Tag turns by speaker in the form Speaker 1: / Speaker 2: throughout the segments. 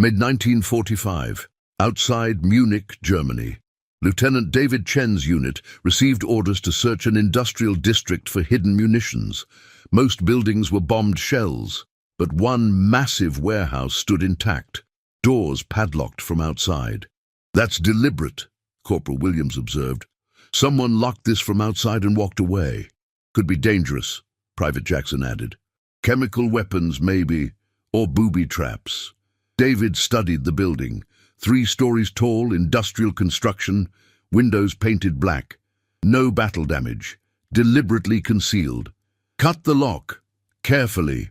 Speaker 1: Mid-1945, outside Munich, Germany. Lieutenant David Chen's unit received orders to search an industrial district for hidden munitions. Most buildings were bombed shells, but one massive warehouse stood intact, doors padlocked from outside. "That's deliberate," Corporal Williams observed. "Someone locked this from outside and walked away. Could be dangerous," Private Jackson added. "Chemical weapons, maybe, or booby traps." David studied the building. 3 stories tall, industrial construction, windows painted black. No battle damage, deliberately concealed. "Cut the lock, carefully."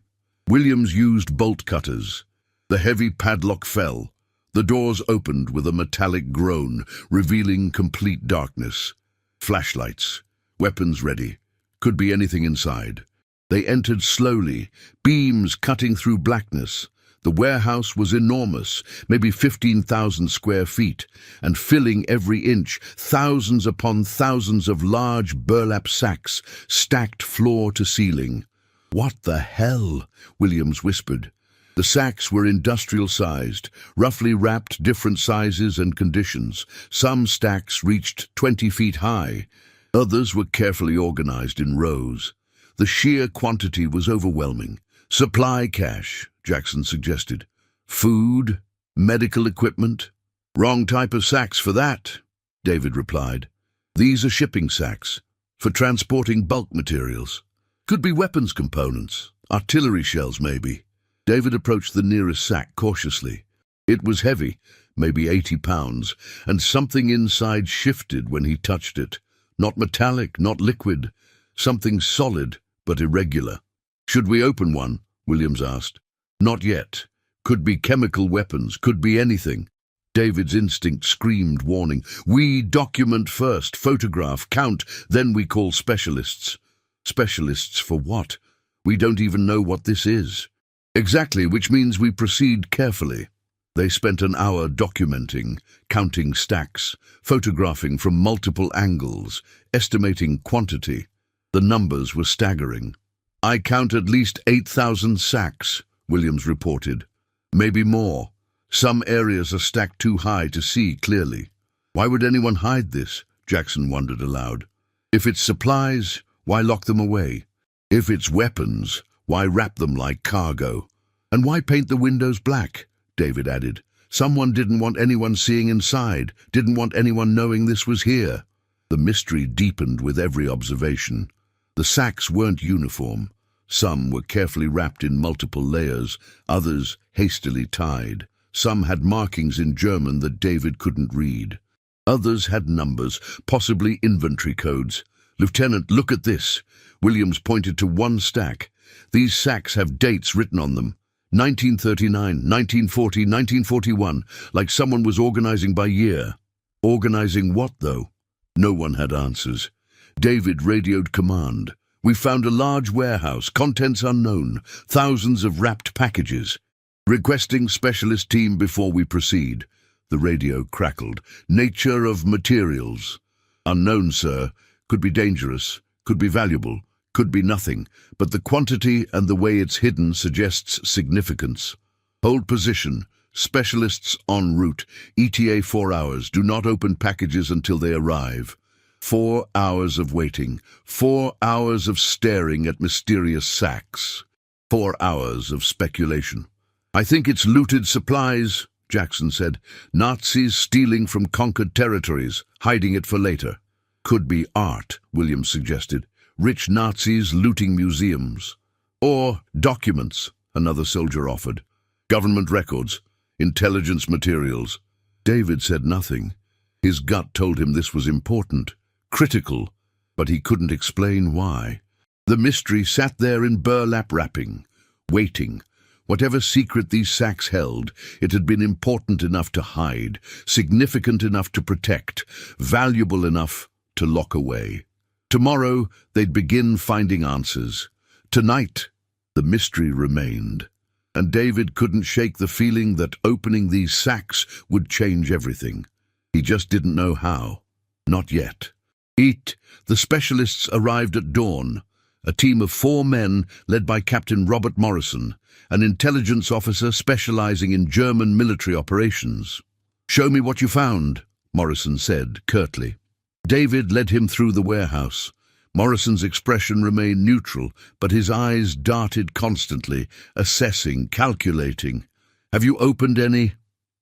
Speaker 1: Williams used bolt cutters. The heavy padlock fell. The doors opened with a metallic groan, revealing complete darkness. Flashlights, weapons ready. Could be anything inside. They entered slowly, beams cutting through blackness. The warehouse was enormous, maybe 15,000 square feet, and filling every inch, thousands upon thousands of large burlap sacks, stacked floor to ceiling. "What the hell?" Williams whispered. The sacks were industrial-sized, roughly wrapped, different sizes and conditions. Some stacks reached 20 feet high. Others were carefully organized in rows. The sheer quantity was overwhelming. "Supply cache," Jackson suggested. "Food, medical equipment." "Wrong type of sacks for that," David replied. "These are shipping sacks, for transporting bulk materials. Could be weapons components, artillery shells maybe." David approached the nearest sack cautiously. It was heavy, maybe 80 pounds, and something inside shifted when he touched it. Not metallic, not liquid, something solid but irregular. "Should we open one?" Williams asked. "Not yet. Could be chemical weapons, could be anything." David's instinct screamed warning. "We document first, photograph, count, then we call specialists." "Specialists for what? We don't even know what this is." "Exactly, which means we proceed carefully." They spent an hour documenting, counting stacks, photographing from multiple angles, estimating quantity. The numbers were staggering. "I count at least 8,000 sacks," Williams reported. "Maybe more. Some areas are stacked too high to see clearly." "Why would anyone hide this?" Jackson wondered aloud. "If it's supplies, why lock them away? If it's weapons, why wrap them like cargo? And why paint the windows black?" David added. "Someone didn't want anyone seeing inside, didn't want anyone knowing this was here." The mystery deepened with every observation. The sacks weren't uniform. Some were carefully wrapped in multiple layers, others hastily tied. Some had markings in German that David couldn't read. Others had numbers, possibly inventory codes. "Lieutenant, look at this." Williams pointed to one stack. "These sacks have dates written on them. 1939, 1940, 1941, like someone was organizing by year." Organizing what, though? No one had answers. David radioed command. "We found a large warehouse, contents unknown, thousands of wrapped packages. Requesting specialist team before we proceed." The radio crackled. "Nature of materials." "Unknown, sir. Could be dangerous, could be valuable, could be nothing, but the quantity and the way it's hidden suggests significance." "Hold position. Specialists en route. ETA 4 hours. Do not open packages until they arrive." 4 hours of waiting. 4 hours of staring at mysterious sacks. 4 hours of speculation. "I think it's looted supplies," Jackson said. "Nazis stealing from conquered territories, hiding it for later." "Could be art," Williams suggested. "Rich Nazis looting museums." "Or documents," another soldier offered. "Government records, intelligence materials." David said nothing. His gut told him this was important, critical, but he couldn't explain why. The mystery sat there in burlap wrapping, waiting. Whatever secret these sacks held, it had been important enough to hide, significant enough to protect, valuable enough to lock away. Tomorrow, they'd begin finding answers. Tonight, the mystery remained. And David couldn't shake the feeling that opening these sacks would change everything. He just didn't know how. Not yet. The specialists arrived at dawn. a team of 4 men led by Captain Robert Morrison, an intelligence officer specializing in German military operations. "Show me what you found," Morrison said curtly. David led him through the warehouse. Morrison's expression remained neutral, but his eyes darted constantly, assessing, calculating. "Have you opened any?"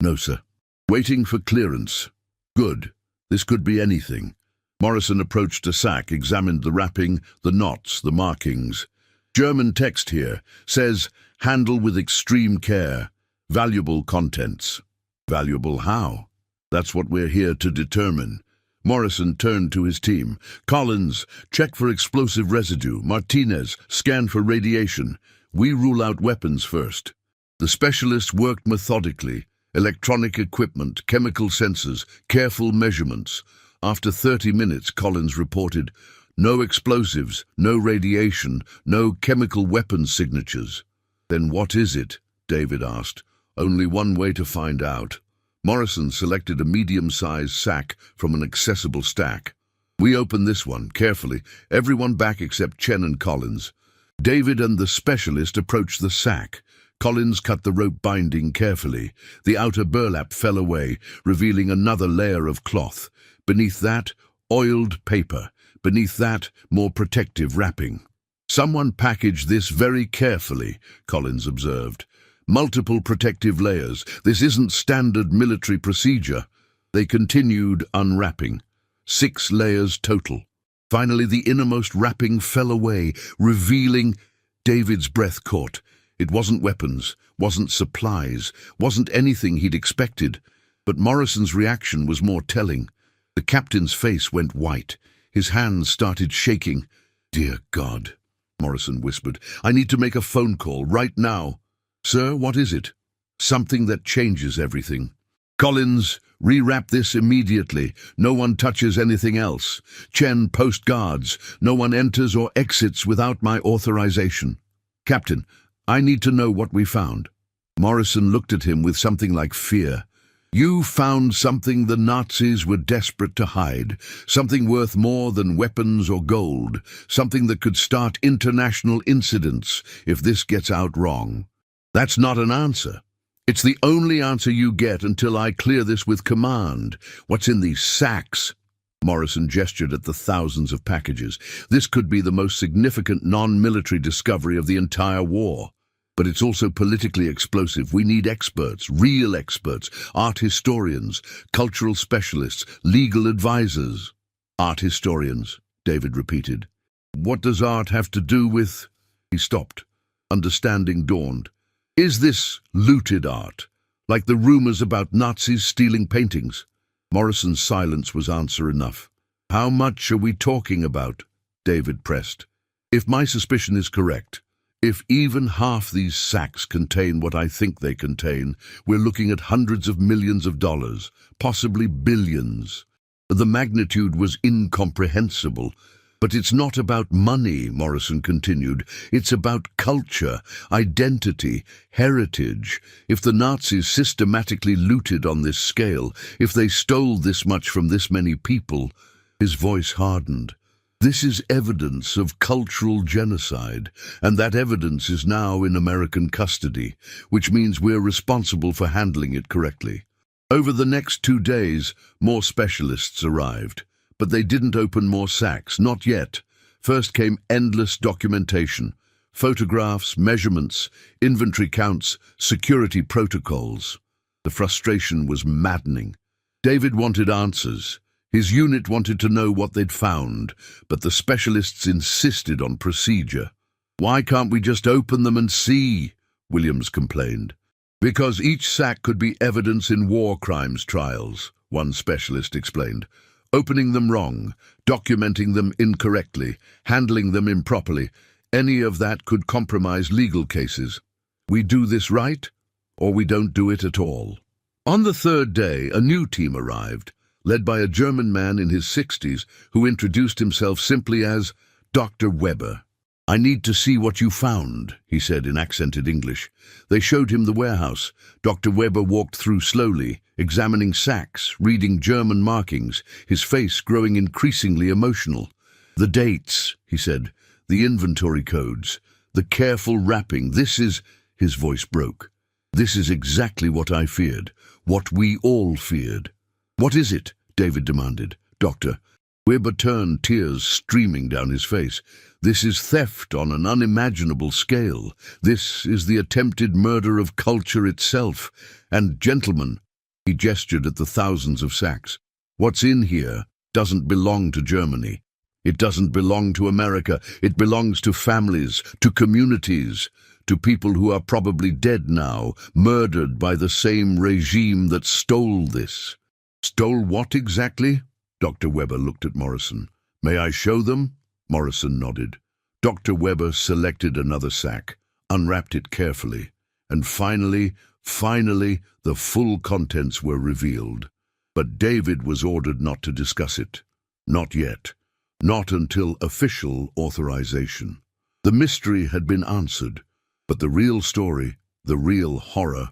Speaker 1: "No, sir." "Waiting for clearance." "Good. This could be anything." Morrison approached a sack, examined the wrapping, the knots, the markings. "German text here. Says, handle with extreme care. Valuable contents." "Valuable how?" "That's what we're here to determine." Morrison turned to his team. "Collins, check for explosive residue. Martinez, scan for radiation. We rule out weapons first." The specialist worked methodically. Electronic equipment, chemical sensors, careful measurements. After 30 minutes, Collins reported, "No explosives, no radiation, no chemical weapons signatures." "Then what is it?" David asked. "Only one way to find out." Morrison selected a medium-sized sack from an accessible stack. "We open this one, carefully. Everyone back except Chen and Collins." David and the specialist approached the sack. Collins cut the rope binding carefully. The outer burlap fell away, revealing another layer of cloth. Beneath that, oiled paper. Beneath that, more protective wrapping. "Someone packaged this very carefully," Collins observed. "Multiple protective layers. This isn't standard military procedure." They continued unwrapping. 6 layers total. Finally, the innermost wrapping fell away, revealing... David's breath caught. It wasn't weapons, wasn't supplies, wasn't anything he'd expected. But Morrison's reaction was more telling. The captain's face went white. His hands started shaking. "Dear God," Morrison whispered. "I need to make a phone call right now." "Sir, what is it?" "Something that changes everything." "Collins, rewrap this immediately. No one touches anything else. Chen, post guards. No one enters or exits without my authorization." "Captain, I need to know what we found." Morrison looked at him with something like fear. "You found something the Nazis were desperate to hide, something worth more than weapons or gold, something that could start international incidents if this gets out wrong. That's not an answer. It's the only answer you get until I clear this with command. What's in these sacks?" Morrison gestured at the thousands of packages. "This could be the most significant non-military discovery of the entire war. But it's also politically explosive. We need experts, real experts, art historians, cultural specialists, legal advisors." "Art historians," David repeated. "What does art have to do with—" He stopped. Understanding dawned. "Is this looted art, like the rumors about Nazis stealing paintings?" Morrison's silence was answer enough. "How much are we talking about?" David pressed. "If my suspicion is correct, if even half these sacks contain what I think they contain, we're looking at hundreds of millions of dollars, possibly billions." The magnitude was incomprehensible. "But it's not about money," Morrison continued. "It's about culture, identity, heritage. If the Nazis systematically looted on this scale, if they stole this much from this many people..." His voice hardened. "This is evidence of cultural genocide, and that evidence is now in American custody, which means we're responsible for handling it correctly." Over the next 2 days, more specialists arrived. But they didn't open more sacks, not yet. First came endless documentation. Photographs, measurements, inventory counts, security protocols. The frustration was maddening. David wanted answers. His unit wanted to know what they'd found, but the specialists insisted on procedure. "Why can't we just open them and see?" Williams complained. "Because each sack could be evidence in war crimes trials," one specialist explained. "Opening them wrong, documenting them incorrectly, handling them improperly, any of that could compromise legal cases. We do this right, or we don't do it at all." On the 3rd day, a new team arrived, led by a German man in his 60s who introduced himself simply as Dr. Weber. "I need to see what you found," he said in accented English. They showed him the warehouse. Dr. Weber walked through slowly, examining sacks, reading German markings, his face growing increasingly emotional. "The dates," he said. the inventory codes, the careful wrapping. His voice broke. This is exactly what I feared, what we all feared. What is it? David demanded. Doctor. Weber turned, tears streaming down his face. This is theft on an unimaginable scale. This is the attempted murder of culture itself. And gentlemen, he gestured at the thousands of sacks. What's in here doesn't belong to Germany. It doesn't belong to America. It belongs to families, to communities, to people who are probably dead now, murdered by the same regime that stole this. Stole what exactly? Dr. Weber looked at Morrison. May I show them? Morrison nodded. Dr. Weber selected another sack, unwrapped it carefully, and finally, the full contents were revealed. But David was ordered not to discuss it. Not yet. Not until official authorization. The mystery had been answered, but the real story, the real horror,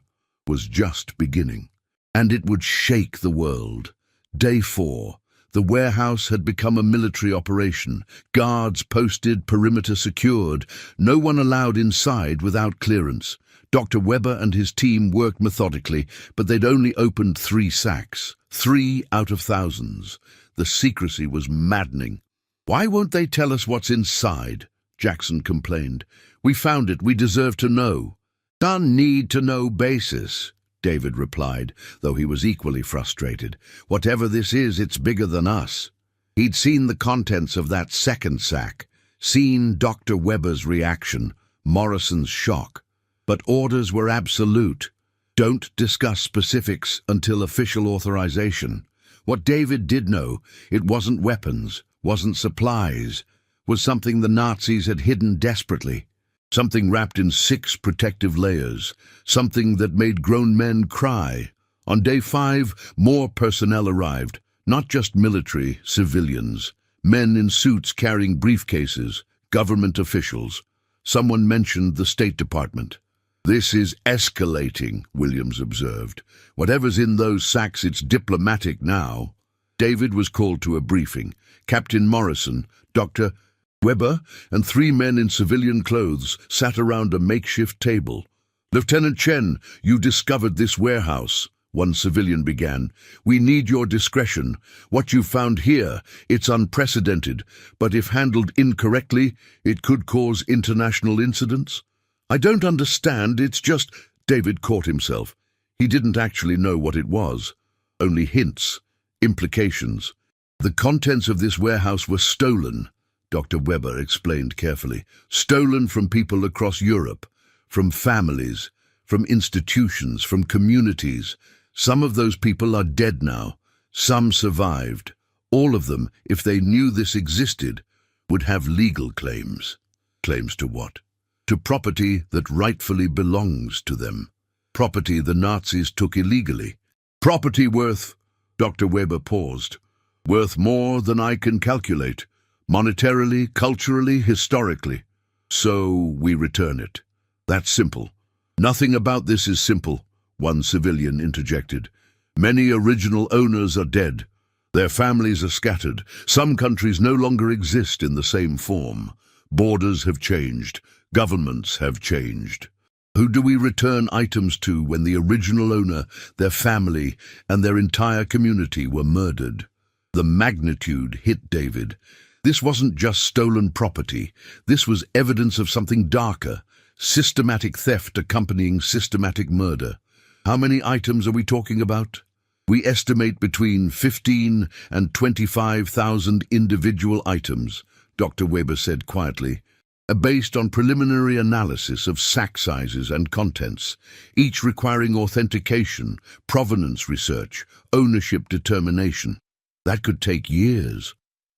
Speaker 1: was just beginning. And it would shake the world. Day 4. The warehouse had become a military operation. Guards posted, perimeter secured. No one allowed inside without clearance. Dr. Weber and his team worked methodically, but they'd only opened 3 sacks. 3 out of thousands. The secrecy was maddening. Why won't they tell us what's inside? Jackson complained. We found it. We deserve to know. On need-to-know basis, David replied, though he was equally frustrated. Whatever this is, it's bigger than us. He'd seen the contents of that second sack, seen Dr. Weber's reaction, Morrison's shock. But orders were absolute. Don't discuss specifics until official authorization. What David did know, it wasn't weapons, wasn't supplies, was something the Nazis had hidden desperately. Something wrapped in 6 protective layers, something that made grown men cry. On day 5, more personnel arrived, not just military, civilians, men in suits carrying briefcases, government officials. Someone mentioned the State Department. This is escalating, Williams observed. Whatever's in those sacks, it's diplomatic now. David was called to a briefing. Captain Morrison, Dr. Weber, and 3 men in civilian clothes sat around a makeshift table. Lieutenant Chen, you discovered this warehouse, one civilian began. We need your discretion. What you found here, it's unprecedented, but if handled incorrectly, it could cause international incidents. I don't understand, it's just... David caught himself. He didn't actually know what it was. Only hints, implications. The contents of this warehouse were stolen, Dr. Weber explained carefully. Stolen from people across Europe, from families, from institutions, from communities. Some of those people are dead now. Some survived. All of them, if they knew this existed, would have legal claims. Claims to what? To property that rightfully belongs to them. Property the Nazis took illegally. Property worth, Dr. Weber paused, worth more than I can calculate. Monetarily, culturally, historically. So we return it. That's simple. Nothing about this is simple, one civilian interjected. Many original owners are dead. Their families are scattered. Some countries no longer exist in the same form. Borders have changed. Governments have changed. Who do we return items to when the original owner, their family, and their entire community were murdered? The magnitude hit David. This wasn't just stolen property. This was evidence of something darker, systematic theft accompanying systematic murder. How many items are we talking about? We estimate between 15 and 25,000 individual items, Dr. Weber said quietly, based on preliminary analysis of sack sizes and contents, each requiring authentication, provenance research, ownership determination. That could take years.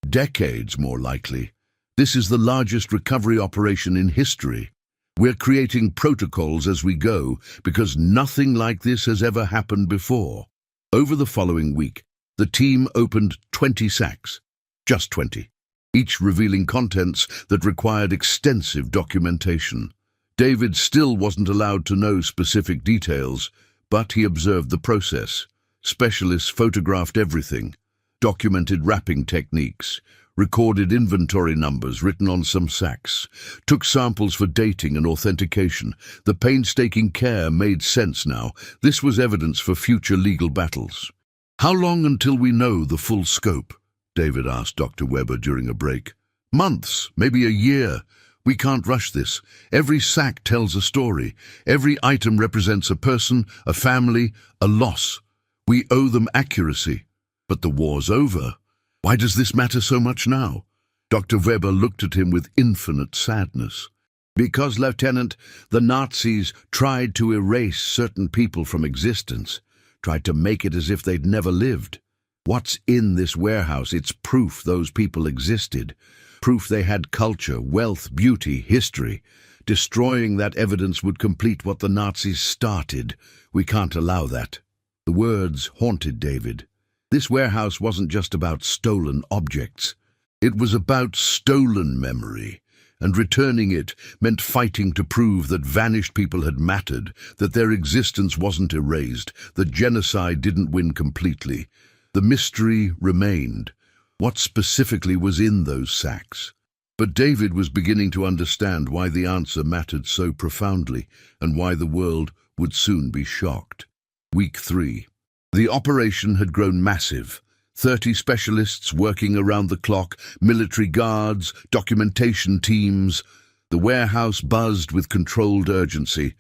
Speaker 1: Decades, more likely. This is the largest recovery operation in history. We're creating protocols as we go because nothing like this has ever happened before. Over the following week, the team opened 20 sacks. Just 20. Each revealing contents that required extensive documentation. David still wasn't allowed to know specific details, but he observed the process. Specialists photographed everything. Documented wrapping techniques, recorded inventory numbers written on some sacks, took samples for dating and authentication. The painstaking care made sense now. This was evidence for future legal battles. "How long until we know the full scope?" David asked Dr. Weber during a break. "Months, maybe a year. We can't rush this. Every sack tells a story. Every item represents a person, a family, a loss. We owe them accuracy. But the war's over. Why does this matter so much now?" Dr. Weber looked at him with infinite sadness. "Because, Lieutenant, the Nazis tried to erase certain people from existence, tried to make it as if they'd never lived. What's in this warehouse? It's proof those people existed. Proof they had culture, wealth, beauty, history. Destroying that evidence would complete what the Nazis started. We can't allow that." The words haunted David. This warehouse wasn't just about stolen objects. It was about stolen memory, and returning it meant fighting to prove that vanished people had mattered, that their existence wasn't erased, that genocide didn't win completely. The mystery remained. What specifically was in those sacks? But David was beginning to understand why the answer mattered so profoundly, and why the world would soon be shocked. Week 3. The operation had grown massive. 30 specialists working around the clock, military guards, documentation teams. The warehouse buzzed with controlled urgency.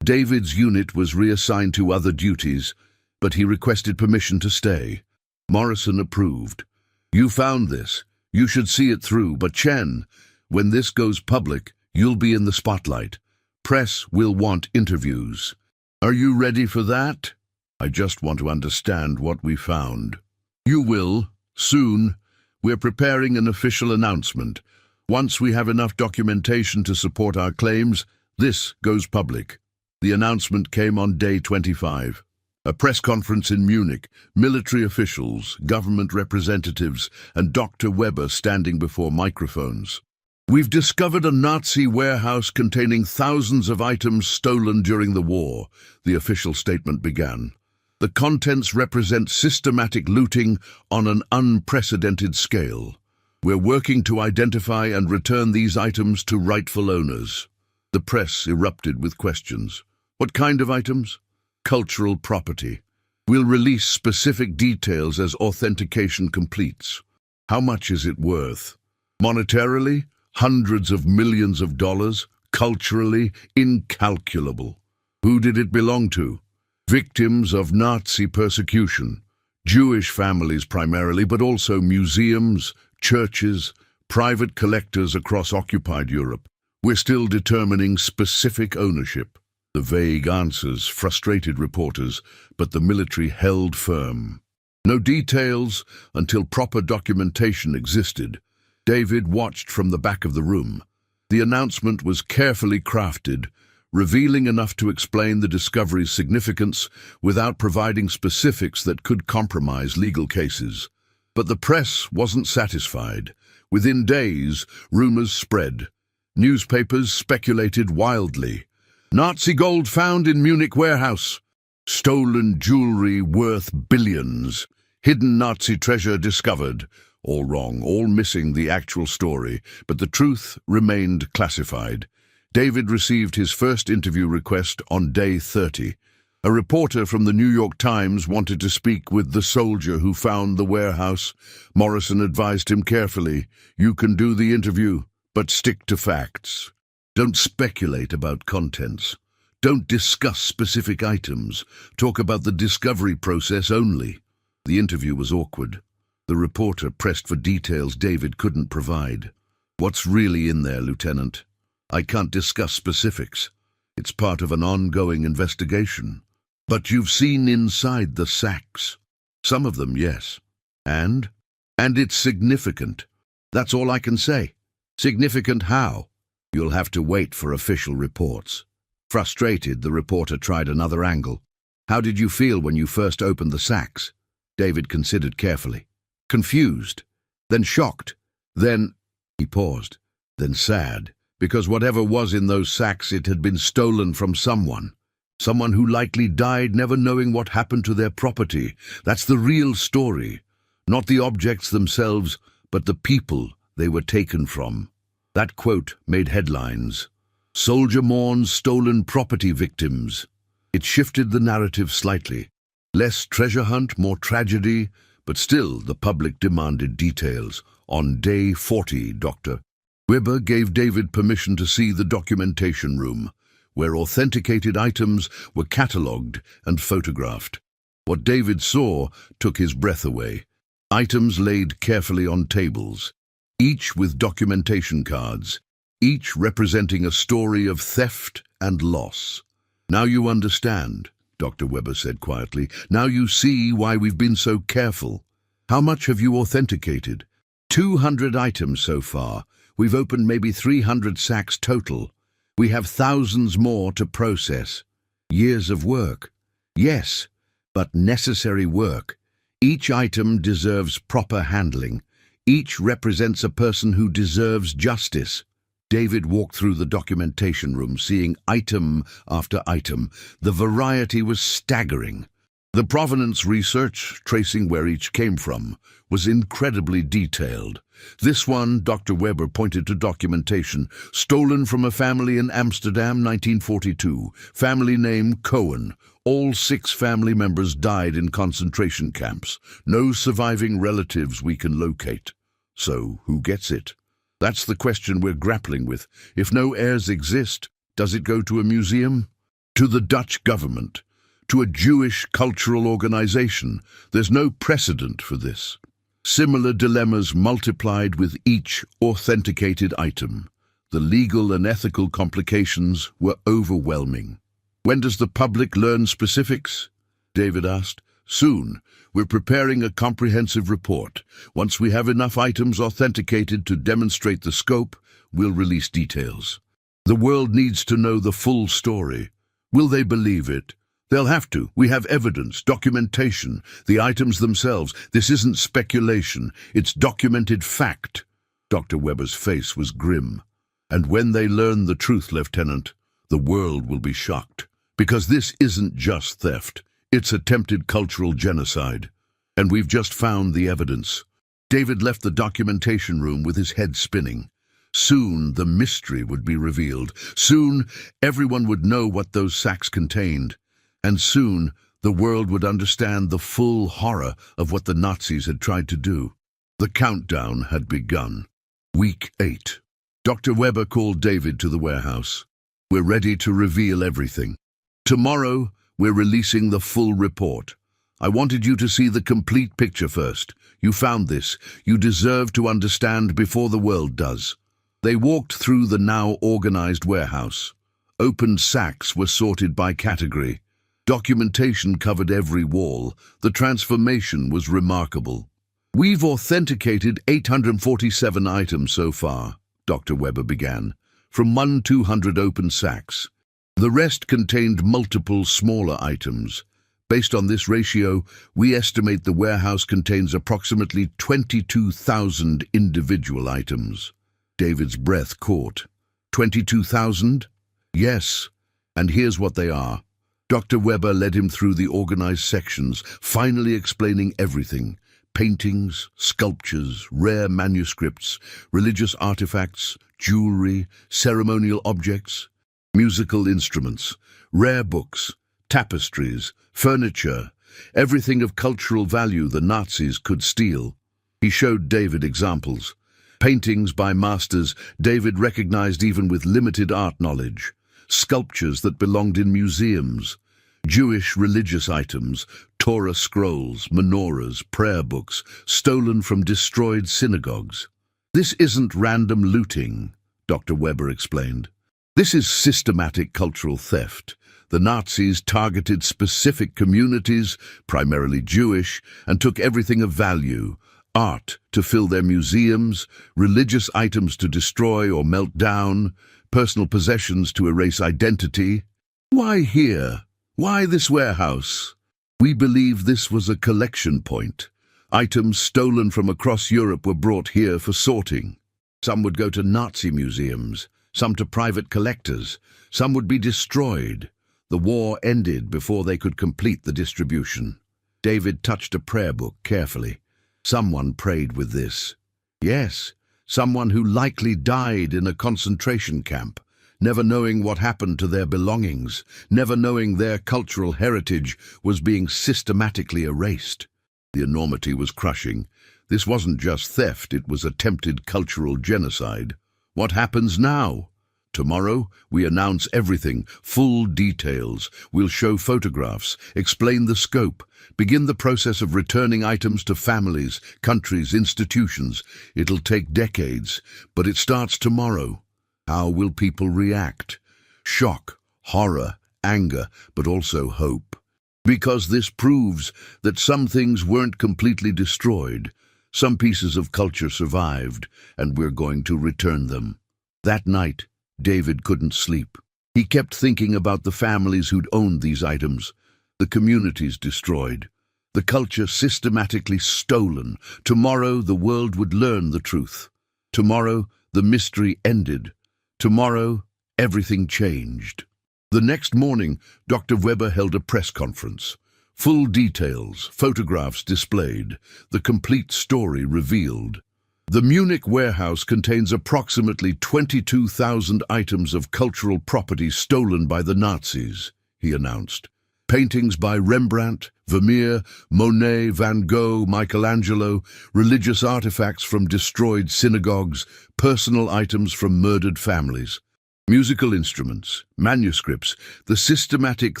Speaker 1: David's unit was reassigned to other duties, but he requested permission to stay. Morrison approved. "You found this. You should see it through, but Chen, when this goes public, you'll be in the spotlight. Press will want interviews. Are you ready for that?" "I just want to understand what we found." "You will, soon. We're preparing an official announcement. Once we have enough documentation to support our claims, this goes public." The announcement came on day 25. A press conference in Munich, military officials, government representatives, and Dr. Weber standing before microphones. "We've discovered a Nazi warehouse containing thousands of items stolen during the war," the official statement began. "The contents represent systematic looting on an unprecedented scale. We're working to identify and return these items to rightful owners." The press erupted with questions. What kind of items? Cultural property. "We'll release specific details as authentication completes." "How much is it worth?" "Monetarily, hundreds of millions of dollars. Culturally, incalculable." "Who did it belong to?" "Victims of Nazi persecution. Jewish families primarily, but also museums, churches, private collectors across occupied Europe. We're still determining specific ownership." The vague answers frustrated reporters, but the military held firm. No details until proper documentation existed. David watched from the back of the room. The announcement was carefully crafted, revealing enough to explain the discovery's significance without providing specifics that could compromise legal cases. But the press wasn't satisfied. Within days, rumors spread. Newspapers speculated wildly. "Nazi gold found in Munich warehouse. Stolen jewelry worth billions. Hidden Nazi treasure discovered." All wrong, all missing the actual story, but the truth remained classified. David received his first interview request on day 30. A reporter from the New York Times wanted to speak with the soldier who found the warehouse. Morrison advised him carefully, "You can do the interview, but stick to facts. Don't speculate about contents. Don't discuss specific items. Talk about the discovery process only." The interview was awkward. The reporter pressed for details David couldn't provide. "What's really in there, Lieutenant?" "I can't discuss specifics. It's part of an ongoing investigation." "But you've seen inside the sacks." "Some of them, yes." And it's significant." "That's all I can say." "Significant how?" "You'll have to wait for official reports." Frustrated, the reporter tried another angle. "How did you feel when you first opened the sacks?" David considered carefully. "Confused, then shocked, then—" He paused, "then sad, because whatever was in those sacks, it had been stolen from someone. Someone who likely died never knowing what happened to their property. That's the real story. Not the objects themselves, but the people they were taken from. That quote made headlines. Soldier mourns stolen property victims. It shifted the narrative slightly. Less treasure hunt, more tragedy, but still the public demanded details. On day 40, Dr. Weber gave David permission to see the documentation room, where authenticated items were catalogued and photographed. What David saw took his breath away. Items laid carefully on tables, each with documentation cards, each representing a story of theft and loss. Now you understand, Dr. Weber said quietly. Now you see why we've been so careful. How much have you authenticated? 200 items so far. We've opened maybe 300 sacks total. We have thousands more to process. Years of work. Yes, but necessary work. Each item deserves proper handling. Each represents a person who deserves justice. David walked through the documentation room, seeing item after item. The variety was staggering. The provenance research, tracing where each came from, was incredibly detailed. This one, Dr. Weber pointed to documentation, stolen from a family in Amsterdam, 1942. Family name Cohen. All 6 family members died in concentration camps. No surviving relatives we can locate. So, who gets it? That's the question we're grappling with. If no heirs exist, does it go to a museum? To the Dutch government? To a Jewish cultural organization? There's no precedent for this. Similar dilemmas multiplied with each authenticated item. The legal and ethical complications were overwhelming. When does the public learn specifics? David asked. Soon. We're preparing a comprehensive report. Once we have enough items authenticated to demonstrate the scope, we'll release details. The world needs to know the full story. Will they believe it? They'll have to. We have evidence, documentation, the items themselves. This isn't speculation. It's documented fact. Dr. Weber's face was grim. And when they learn the truth, Lieutenant, the world will be shocked. Because this isn't just theft. It's attempted cultural genocide. And we've just found the evidence. David left the documentation room with his head spinning. Soon the mystery would be revealed. Soon everyone would know what those sacks contained. And soon the world would understand the full horror of what the Nazis had tried to do. The countdown had begun. Week 8. Dr. Weber called David to the warehouse. We're ready to reveal everything. Tomorrow, we're releasing the full report. I wanted you to see the complete picture first. You found this. You deserve to understand before the world does. They walked through the now organized warehouse. Opened sacks were sorted by category. Documentation covered every wall. The transformation was remarkable. We've authenticated 847 items so far, Dr. Weber began, from 200 open sacks. The rest contained multiple smaller items. Based on this ratio, we estimate the warehouse contains approximately 22,000 individual items. David's breath caught. 22,000? Yes, and here's what they are. Dr. Weber led him through the organized sections, finally explaining everything. Paintings, sculptures, rare manuscripts, religious artifacts, jewelry, ceremonial objects, musical instruments, rare books, tapestries, furniture, everything of cultural value the Nazis could steal. He showed David examples. Paintings by masters David recognized even with limited art knowledge. Sculptures that belonged in museums. Jewish religious items, Torah scrolls, menorahs, prayer books, stolen from destroyed synagogues. This isn't random looting, Dr. Weber explained. This is systematic cultural theft. The Nazis targeted specific communities, primarily Jewish, and took everything of value. Art to fill their museums, religious items to destroy or melt down, personal possessions to erase identity. Why here? Why this warehouse? We believe this was a collection point. Items stolen from across Europe were brought here for sorting. Some would go to Nazi museums, some to private collectors, some would be destroyed. The war ended before they could complete the distribution. David touched a prayer book carefully. Someone prayed with this. Yes, someone who likely died in a concentration camp, never knowing what happened to their belongings, never knowing their cultural heritage was being systematically erased. The enormity was crushing. This wasn't just theft, it was attempted cultural genocide. What happens now? Tomorrow, we announce everything, full details. We'll show photographs, explain the scope, begin the process of returning items to families, countries, institutions. It'll take decades, but it starts tomorrow. How will people react? Shock, horror, anger, but also hope. Because this proves that some things weren't completely destroyed. Some pieces of culture survived, and we're going to return them. That night, David couldn't sleep. He kept thinking about the families who'd owned these items, the communities destroyed, the culture systematically stolen. Tomorrow, the world would learn the truth. Tomorrow, the mystery ended. Tomorrow, everything changed. The next morning, Dr. Weber held a press conference. Full details, photographs displayed, the complete story revealed. The Munich warehouse contains approximately 22,000 items of cultural property stolen by the Nazis, he announced. Paintings by Rembrandt, Vermeer, Monet, Van Gogh, Michelangelo, religious artifacts from destroyed synagogues, personal items from murdered families. Musical instruments, manuscripts, the systematic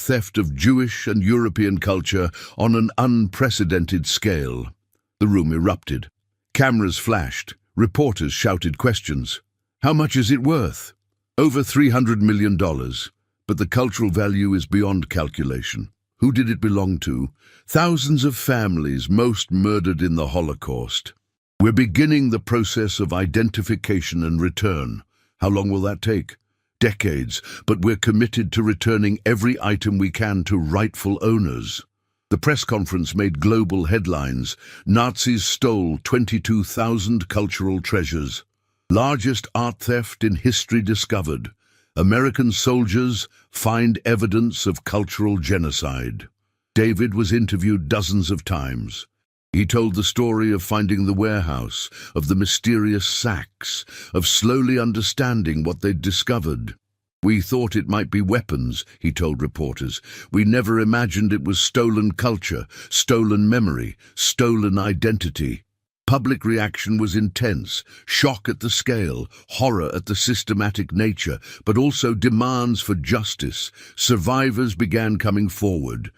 Speaker 1: theft of Jewish and European culture on an unprecedented scale. The room erupted. Cameras flashed. Reporters shouted questions. How much is it worth? Over $300 million. But the cultural value is beyond calculation. Who did it belong to? Thousands of families, most murdered in the Holocaust. We're beginning the process of identification and return. How long will that take? Decades, but we're committed to returning every item we can to rightful owners. The press conference made global headlines. Nazis stole 22,000 cultural treasures. Largest art theft in history discovered. American soldiers find evidence of cultural genocide. David was interviewed dozens of times. He told the story of finding the warehouse, of the mysterious sacks, of slowly understanding what they'd discovered. We thought it might be weapons, he told reporters. We never imagined it was stolen culture, stolen memory, stolen identity. Public reaction was intense, shock at the scale, horror at the systematic nature, but also demands for justice. Survivors began coming forward.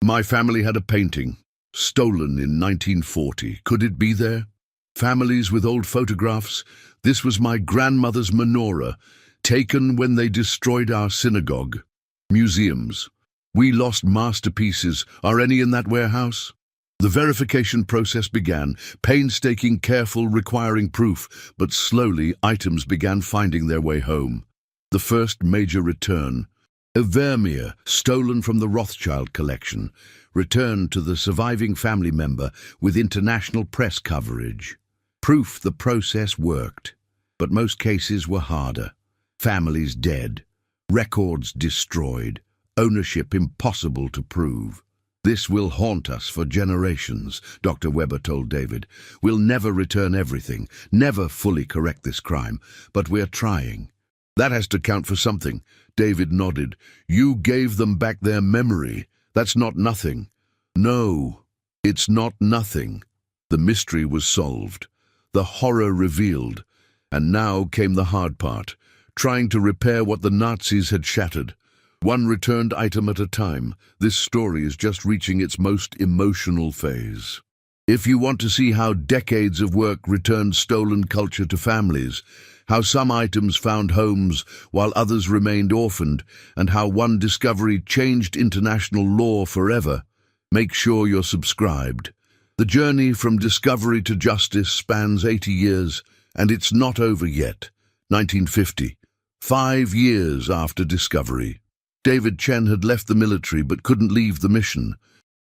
Speaker 1: My family had a painting, stolen in 1940. Could it be there? Families with old photographs. This was my grandmother's menorah, taken when they destroyed our synagogue. Museums. We lost masterpieces. Are any in that warehouse? The verification process began, painstaking, careful, requiring proof, but slowly items began finding their way home. The first major return. A Vermeer, stolen from the Rothschild collection, returned to the surviving family member with international press coverage. Proof the process worked. But most cases were harder. Families dead, records destroyed, ownership impossible to prove. This will haunt us for generations, Dr. Weber told David. We'll never return everything, never fully correct this crime, but we're trying. That has to count for something. David nodded. You gave them back their memory. That's not nothing. No, it's not nothing. The mystery was solved, the horror revealed, and now came the hard part, trying to repair what the Nazis had shattered. One returned item at a time, this story is just reaching its most emotional phase. If you want to see how decades of work returned stolen culture to families, how some items found homes while others remained orphaned, and how one discovery changed international law forever, make sure you're subscribed. The journey from discovery to justice spans 80 years, and it's not over yet. 1950, 5 years after discovery. David Chen had left the military but couldn't leave the mission.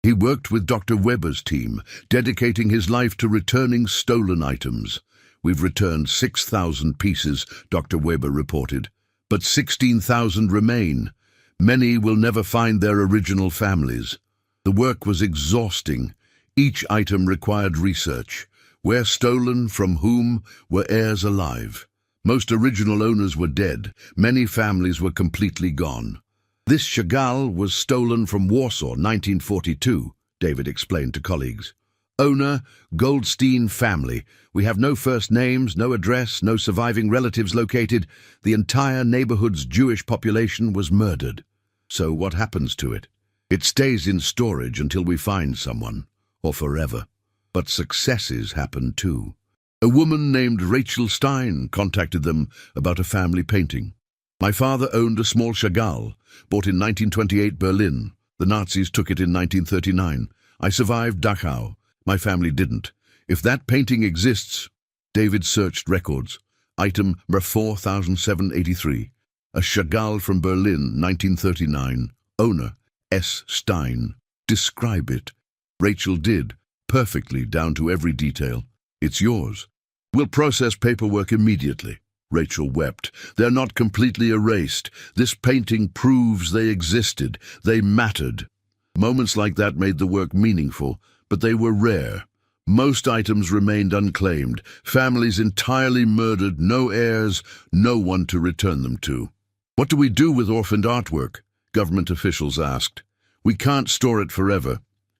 Speaker 1: He worked with Dr. Weber's team, dedicating his life to returning stolen items. We've returned 6,000 pieces, Dr. Weber reported, but 16,000 remain. Many will never find their original families. The work was exhausting. Each item required research. Where stolen, from whom, were heirs alive. Most original owners were dead. Many families were completely gone. This Chagall was stolen from Warsaw, 1942, David explained to colleagues. Owner, Goldstein family. We have no first names, no address, no surviving relatives located. The entire neighborhood's Jewish population was murdered. So what happens to it? It stays in storage until we find someone, or forever. But successes happen too. A woman named Rachel Stein contacted them about a family painting. My father owned a small Chagall, bought in 1928 Berlin. The Nazis took it in 1939. I survived Dachau. My family didn't. If that painting exists, David searched records. Item 4783. A Chagall from Berlin, 1939. Owner, S. Stein. Describe it. Rachel did, perfectly down to every detail. It's yours. We'll process paperwork immediately. Rachel wept. They're not completely erased. This painting proves they existed. They mattered. Moments like that made the work meaningful, but they were rare. Most items remained unclaimed, families entirely murdered, no heirs, no one to return them to. What do we do with orphaned artwork? Government officials asked. We can't store it forever.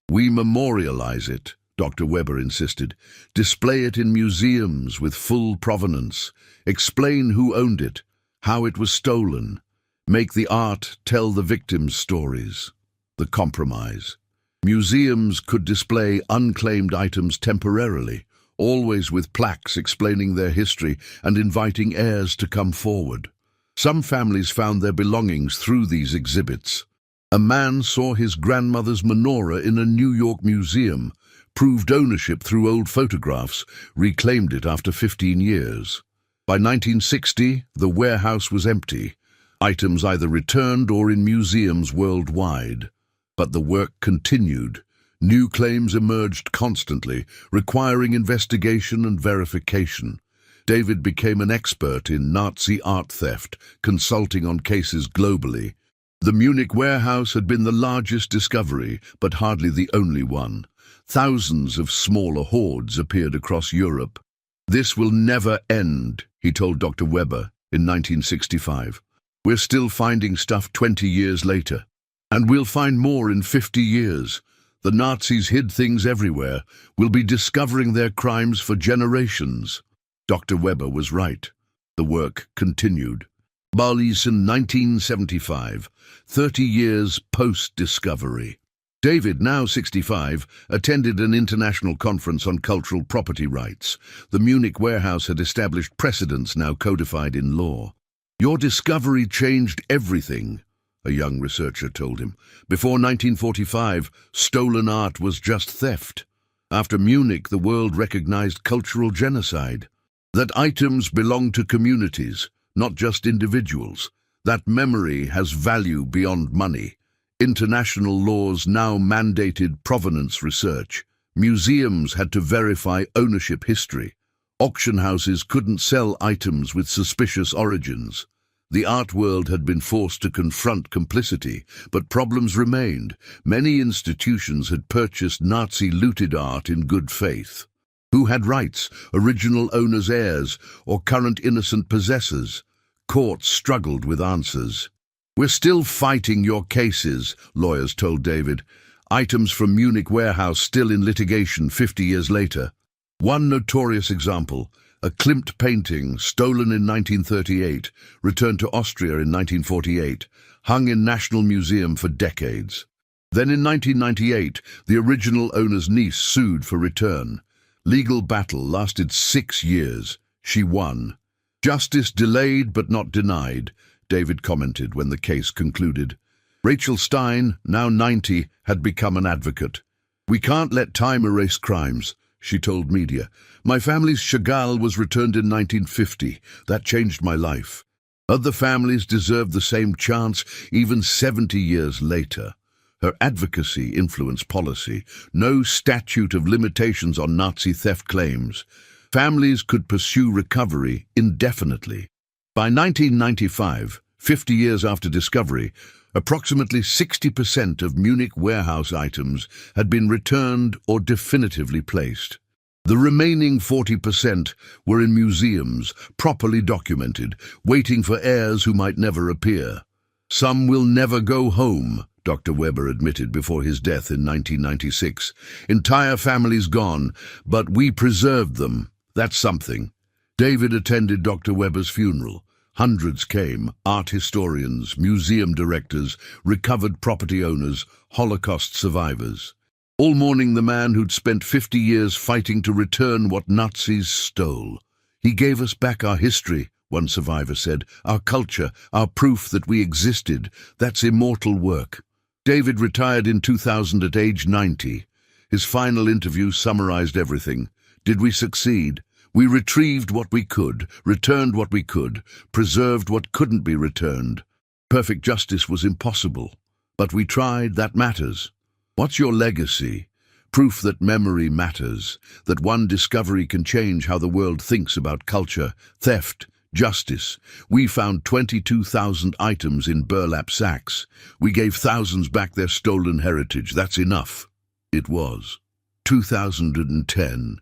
Speaker 1: We memorialize it, Dr. Weber insisted. Display it in museums with full provenance. Explain who owned it, how it was stolen. Make the art tell the victims' stories. The compromise. Museums could display unclaimed items temporarily, always with plaques explaining their history and inviting heirs to come forward. Some families found their belongings through these exhibits. A man saw his grandmother's menorah in a New York museum, proved ownership through old photographs, reclaimed it after 15 years. By 1960, the warehouse was empty, items either returned or in museums worldwide. But the work continued. New claims emerged constantly, requiring investigation and verification. David became an expert in Nazi art theft, consulting on cases globally. The Munich warehouse had been the largest discovery, but hardly the only one. Thousands of smaller hoards appeared across Europe. This will never end, he told Dr. Weber in 1965. We're still finding stuff 20 years later. And we'll find more in 50 years. The Nazis hid things everywhere. We'll be discovering their crimes for generations. Dr. Weber was right. The work continued. Barleyson, 1975, 30 years post-discovery. David, now 65, attended an international conference on cultural property rights. The Munich warehouse had established precedents now codified in law. Your discovery changed everything, a young researcher told him. Before 1945, stolen art was just theft. After Munich, the world recognized cultural genocide. That items belong to communities, not just individuals. That memory has value beyond money. International laws now mandated provenance research. Museums had to verify ownership history. Auction houses couldn't sell items with suspicious origins. The art world had been forced to confront complicity, but problems remained. Many institutions had purchased Nazi-looted art in good faith. Who had rights, original owners' heirs, or current innocent possessors? Courts struggled with answers. We're still fighting your cases, lawyers told David. Items from Munich warehouse still in litigation 50 years later. One notorious example, a Klimt painting, stolen in 1938, returned to Austria in 1948, hung in National Museum for decades. Then in 1998, the original owner's niece sued for return. Legal battle lasted 6 years. She won. Justice delayed but not denied, David commented when the case concluded. Rachel Stein, now 90, had become an advocate. We can't let time erase crimes, she told media. My family's Chagall was returned in 1950. That changed my life. Other families deserve the same chance even 70 years later. Her advocacy influenced policy. No statute of limitations on Nazi theft claims. Families could pursue recovery indefinitely. By 1995, 50 years after discovery, approximately 60% of Munich warehouse items had been returned or definitively placed. The remaining 40% were in museums, properly documented, waiting for heirs who might never appear. Some will never go home, Dr. Weber admitted before his death in 1996. Entire families gone, but we preserved them. That's something. David attended Dr. Weber's funeral. Hundreds came, art historians, museum directors, recovered property owners, Holocaust survivors. All mourning the man who'd spent 50 years fighting to return what Nazis stole. He gave us back our history, one survivor said, our culture, our proof that we existed. That's immortal work. David retired in 2000 at age 90. His final interview summarized everything. Did we succeed? We retrieved what we could, returned what we could, preserved what couldn't be returned. Perfect justice was impossible, but we tried. That matters. What's your legacy? Proof that memory matters, that one discovery can change how the world thinks about culture, theft, justice. We found 22,000 items in burlap sacks. We gave thousands back their stolen heritage. That's enough. It was. 2010,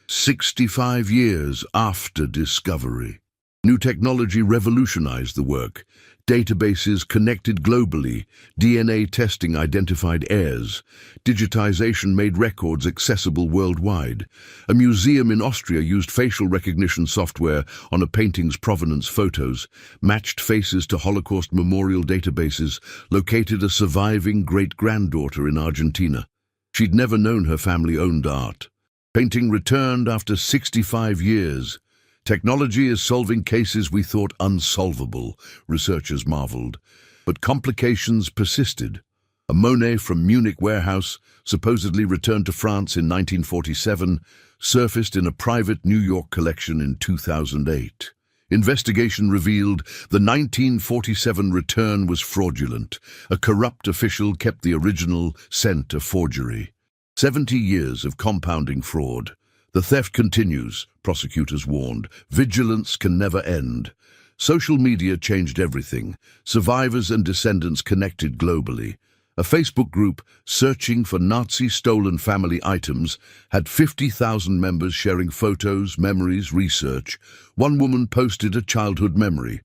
Speaker 1: 65 years after discovery. New technology revolutionized the work. Databases connected globally, DNA testing identified heirs, digitization made records accessible worldwide. A museum in Austria used facial recognition software on a painting's provenance photos, matched faces to Holocaust memorial databases, located a surviving great-granddaughter in Argentina. She'd never known her family owned art. Painting returned after 65 years. Technology is solving cases we thought unsolvable, researchers marveled. But complications persisted. A Monet from Munich warehouse, supposedly returned to France in 1947, surfaced in a private New York collection in 2008. Investigation revealed the 1947 return was fraudulent. A corrupt official kept the original, sent a forgery. 70 years of compounding fraud. The theft continues, prosecutors warned. Vigilance can never end. Social media changed everything. Survivors and descendants connected globally. A Facebook group searching for Nazi-stolen family items had 50,000 members sharing photos, memories, research. One woman posted a childhood memory.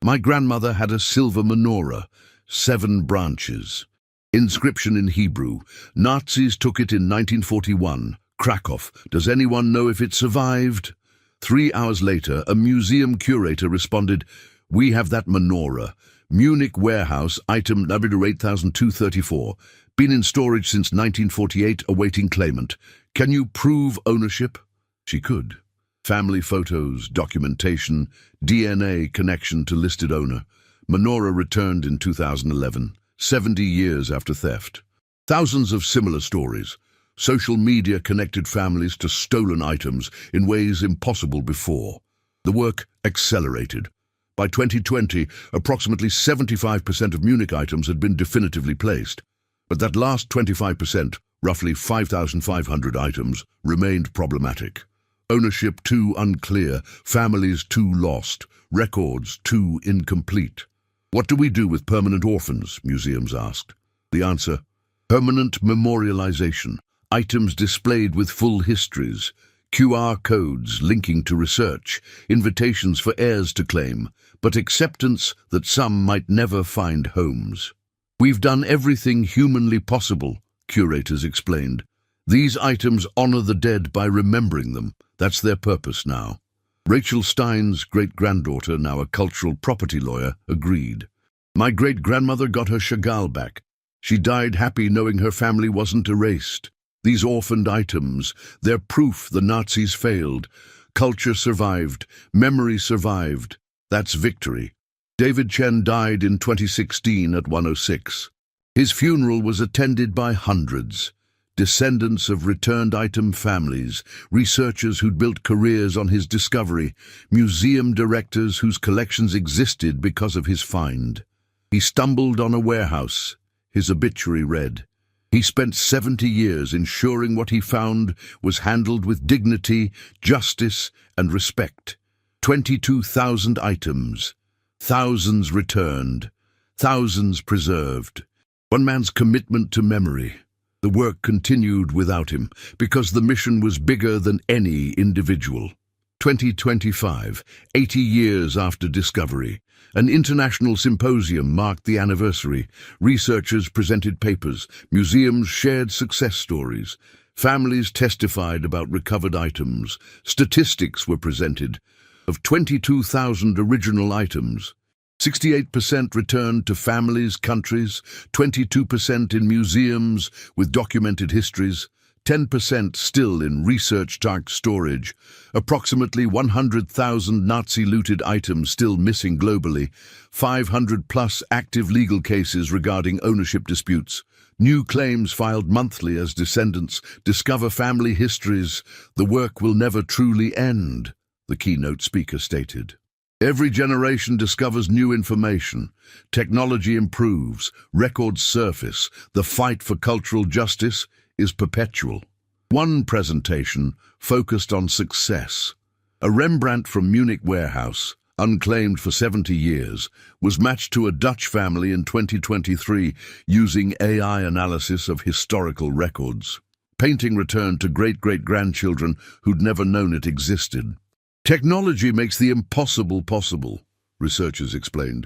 Speaker 1: My grandmother had a silver menorah, 7 branches. Inscription in Hebrew. Nazis took it in 1941. Krakow. Does anyone know if it survived? 3 hours later, a museum curator responded, we have that menorah. Munich warehouse, item number 8234. Been in storage since 1948, awaiting claimant. Can you prove ownership? She could. Family photos, documentation, DNA connection to listed owner. Menorah returned in 2011, 70 years after theft. Thousands of similar stories. Social media connected families to stolen items in ways impossible before. The work accelerated. By 2020, approximately 75% of Munich items had been definitively placed. But that last 25%, roughly 5,500 items, remained problematic. Ownership too unclear, families too lost, records too incomplete. What do we do with permanent orphans? Museums asked. The answer: permanent memorialization. Items displayed with full histories, QR codes linking to research, invitations for heirs to claim, but acceptance that some might never find homes. We've done everything humanly possible, curators explained. These items honor the dead by remembering them. That's their purpose now. Rachel Stein's great-granddaughter, now a cultural property lawyer, agreed. My great-grandmother got her Chagall back. She died happy knowing her family wasn't erased. These orphaned items, they're proof the Nazis failed. Culture survived, memory survived. That's victory. David Chen died in 2016 at 106. His funeral was attended by hundreds. Descendants of returned item families, researchers who'd built careers on his discovery, museum directors whose collections existed because of his find. He stumbled on a warehouse. His obituary read, he spent 70 years ensuring what he found was handled with dignity, justice, and respect. 22,000 items, thousands returned, thousands preserved. One man's commitment to memory. The work continued without him, because the mission was bigger than any individual. 2025, 80 years after discovery. An international symposium marked the anniversary. Researchers presented papers, museums shared success stories, families testified about recovered items, statistics were presented. Of 22,000 original items, 68% returned to families, countries, 22% in museums with documented histories, 10% still in research-dark storage, approximately 100,000 Nazi-looted items still missing globally, 500-plus active legal cases regarding ownership disputes, new claims filed monthly as descendants discover family histories. The work will never truly end, the keynote speaker stated. Every generation discovers new information. Technology improves, records surface. The fight for cultural justice is perpetual. One presentation focused on success. A Rembrandt from Munich warehouse, unclaimed for 70 years, was matched to a Dutch family in 2023 using AI analysis of historical records. Painting returned to great-great-grandchildren who'd never known it existed. Technology makes the impossible possible, researchers explained.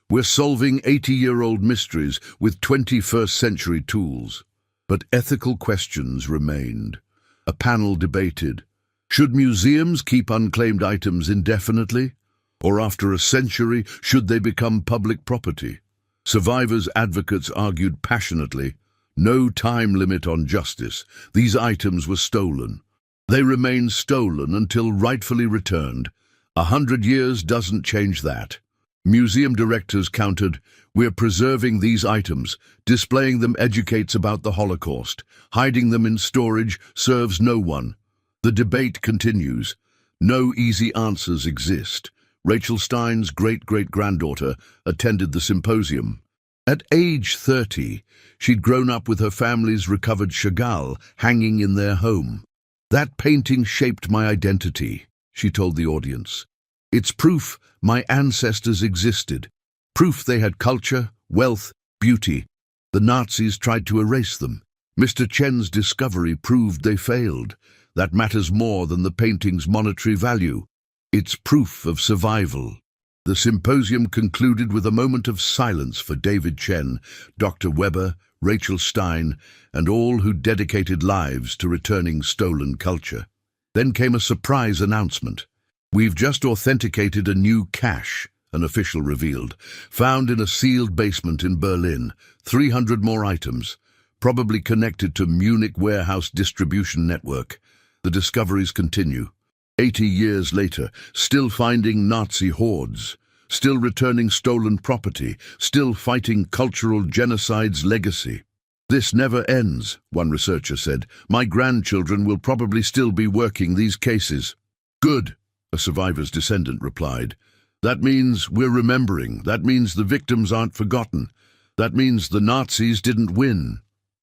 Speaker 1: We're solving 80-year-old mysteries with 21st-century tools. But ethical questions remained. A panel debated, should museums keep unclaimed items indefinitely? Or after a century, should they become public property? Survivors' advocates argued passionately, no time limit on justice. These items were stolen. They remain stolen until rightfully returned. 100 years doesn't change that. Museum directors countered, we're preserving these items. Displaying them educates about the Holocaust. Hiding them in storage serves no one. The debate continues. No easy answers exist. Rachel Stein's great-great-granddaughter attended the symposium. At age 30, she'd grown up with her family's recovered Chagall hanging in their home. That painting shaped my identity, she told the audience. It's proof my ancestors existed. Proof they had culture, wealth, beauty. The Nazis tried to erase them. Mr. Chen's discovery proved they failed. That matters more than the painting's monetary value. It's proof of survival. The symposium concluded with a moment of silence for David Chen, Dr. Weber, Rachel Stein, and all who dedicated lives to returning stolen culture. Then came a surprise announcement. We've just authenticated a new cache, an official revealed, found in a sealed basement in Berlin. 300 more items, probably connected to Munich warehouse distribution network. The discoveries continue. 80 years later, still finding Nazi hoards, still returning stolen property, still fighting cultural genocide's legacy. This never ends, one researcher said. My grandchildren will probably still be working these cases. Good, a survivor's descendant replied. That means we're remembering. That means the victims aren't forgotten. That means the Nazis didn't win.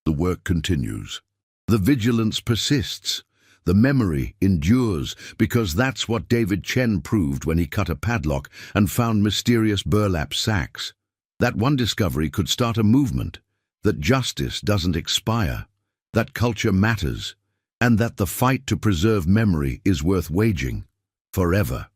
Speaker 1: The work continues. The vigilance persists. The memory endures, because that's what David Chen proved when he cut a padlock and found mysterious burlap sacks. That one discovery could start a movement, that justice doesn't expire, that culture matters, and that the fight to preserve memory is worth waging. Forever.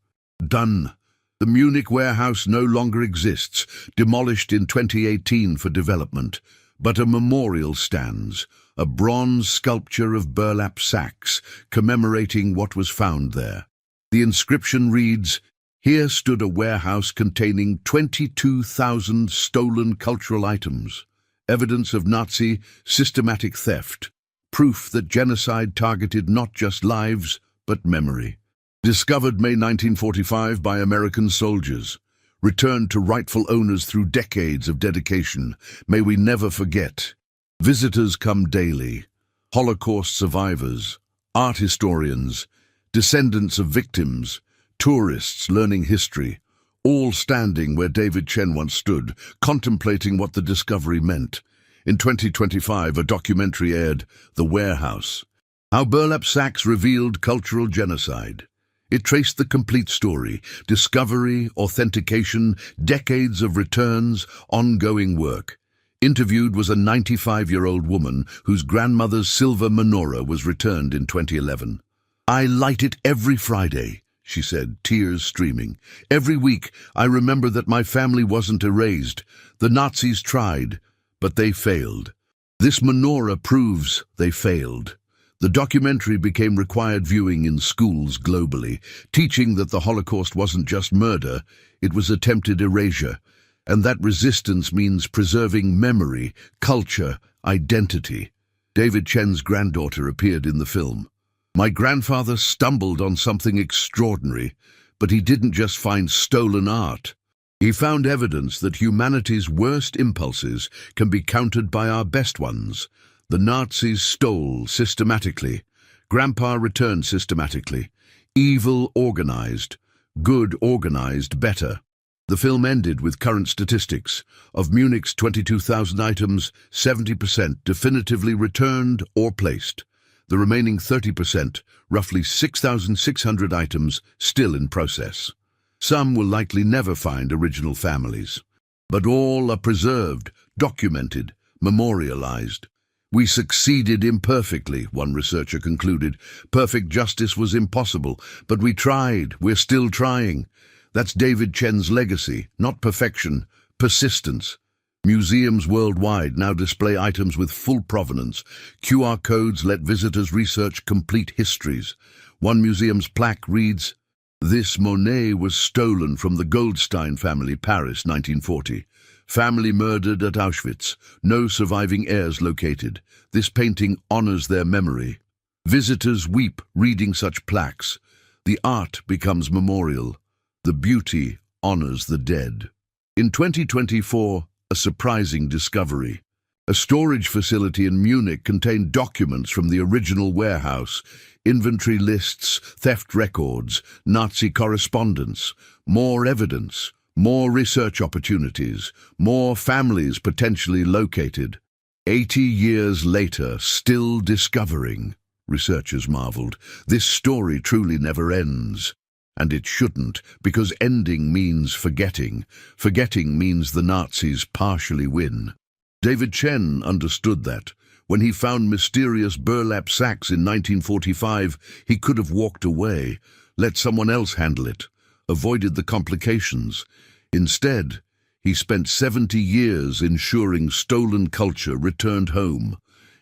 Speaker 1: Done. The Munich warehouse no longer exists, demolished in 2018 for development, but a memorial stands, a bronze sculpture of burlap sacks commemorating what was found there. The inscription reads, "Here stood a warehouse containing 22,000 stolen cultural items, evidence of Nazi systematic theft, proof that genocide targeted not just lives, but memory. Discovered May 1945 by American soldiers, returned to rightful owners through decades of dedication. May we never forget." Visitors come daily, Holocaust survivors, art historians, descendants of victims, tourists learning history, all standing where David Chen once stood, contemplating what the discovery meant. In 2025, a documentary aired, The Warehouse, how burlap sacks revealed cultural genocide. It traced the complete story: discovery, authentication, decades of returns, ongoing work. Interviewed was a 95-year-old woman whose grandmother's silver menorah was returned in 2011. "I light it every Friday," she said, tears streaming. "Every week I remember that my family wasn't erased. The Nazis tried, but they failed. This menorah proves they failed." The documentary became required viewing in schools globally, teaching that the Holocaust wasn't just murder, it was attempted erasure, and that resistance means preserving memory, culture, identity. David Chen's granddaughter appeared in the film. "My grandfather stumbled on something extraordinary, but he didn't just find stolen art. He found evidence that humanity's worst impulses can be countered by our best ones. The Nazis stole systematically. Grandpa returned systematically. Evil organized. Good organized better." The film ended with current statistics. Of Munich's 22,000 items, 70% definitively returned or placed. The remaining 30%, roughly 6,600 items, still in process. Some will likely never find original families. But all are preserved, documented, memorialized. "We succeeded imperfectly," one researcher concluded. "Perfect justice was impossible, but we tried, we're still trying." That's David Chen's legacy, not perfection, persistence. Museums worldwide now display items with full provenance. QR codes let visitors research complete histories. One museum's plaque reads, "This Monet was stolen from the Goldstein family, Paris, 1940. Family murdered at Auschwitz. No surviving heirs located. This painting honors their memory." Visitors weep reading such plaques. The art becomes memorial. The beauty honors the dead. In 2024, a surprising discovery. A storage facility in Munich contained documents from the original warehouse, inventory lists, theft records, Nazi correspondence, more evidence, more research opportunities, more families potentially located. 80 years later, still discovering. Researchers marveled. This story truly never ends. And it shouldn't, because ending means forgetting. Forgetting means the Nazis partially win. David Chen understood that. When he found mysterious burlap sacks in 1945, he could have walked away, let someone else handle it, avoided the complications. Instead, he spent 70 years ensuring stolen culture returned home,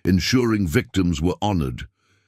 Speaker 1: ensuring victims were honored,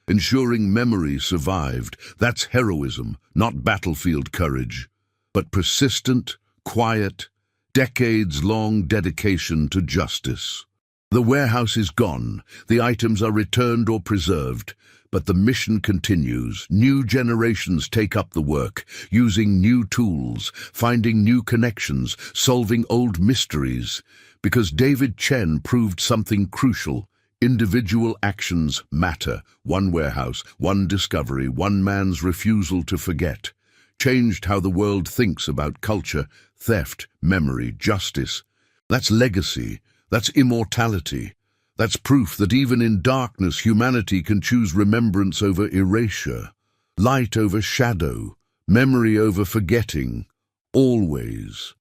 Speaker 1: ensuring memory survived. That's heroism, not battlefield courage, but persistent, quiet, decades-long dedication to justice. The warehouse is gone, the items are returned or preserved, but the mission continues. New generations take up the work, using new tools, finding new connections, solving old mysteries, because David Chen proved something crucial. Individual actions matter. One warehouse, one discovery, one man's refusal to forget, changed how the world thinks about culture, theft, memory, justice. That's legacy. That's immortality. That's proof that even in darkness, humanity can choose remembrance over erasure, light over shadow, memory over forgetting, always.